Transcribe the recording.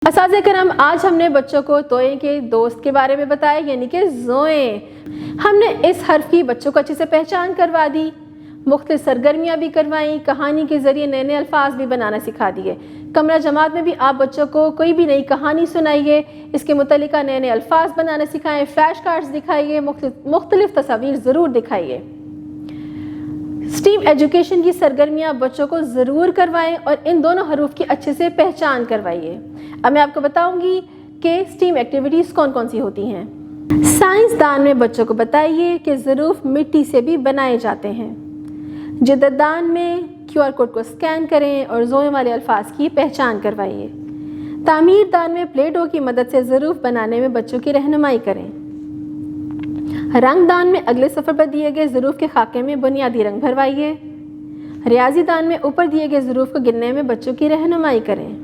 اساتذہ کرام، آج ہم نے بچوں کو توئے کے دوست کے بارے میں بتایا، یعنی کہ زوئیں۔ ہم نے اس حرف کی بچوں کو اچھے سے پہچان کروا دی، مختلف سرگرمیاں بھی کروائیں، کہانی کے ذریعے نئے نئے الفاظ بھی بنانا سکھا دیے۔ کمرہ جماعت میں بھی آپ بچوں کو کوئی بھی نئی کہانی سنائیے، اس کے متعلقہ نئے نئے الفاظ بنانا سکھائیں، فلیش کارڈز دکھائیے، مختلف تصاویر ضرور دکھائیے۔ اسٹیم ایجوکیشن کی سرگرمیاں بچوں کو ضرور کروائیں اور ان دونوں حروف کی اچھے سے پہچان کروائیے۔ اب میں آپ کو بتاؤں گی کہ اسٹیم ایکٹیویٹیز کون کون سی ہوتی ہیں۔ سائنسدان میں بچوں کو بتائیے کہ ظروف مٹی سے بھی بنائے جاتے ہیں۔ جدت دان میں QR کوڈ کو اسکین کریں اور زوئیں والے الفاظ کی پہچان کروائیے۔ تعمیر دان میں پلے ڈو کی مدد سے ظروف بنانے میں بچوں کی رہنمائی کریں۔ رنگ دان میں اگلے صفحے پر دیے گئے ظروف کے خاکے میں بنیادی رنگ بھروائیے۔ ریاضی دان میں اوپر دیے گئے ظروف کو گننے میں بچوں کی رہنمائی کریں۔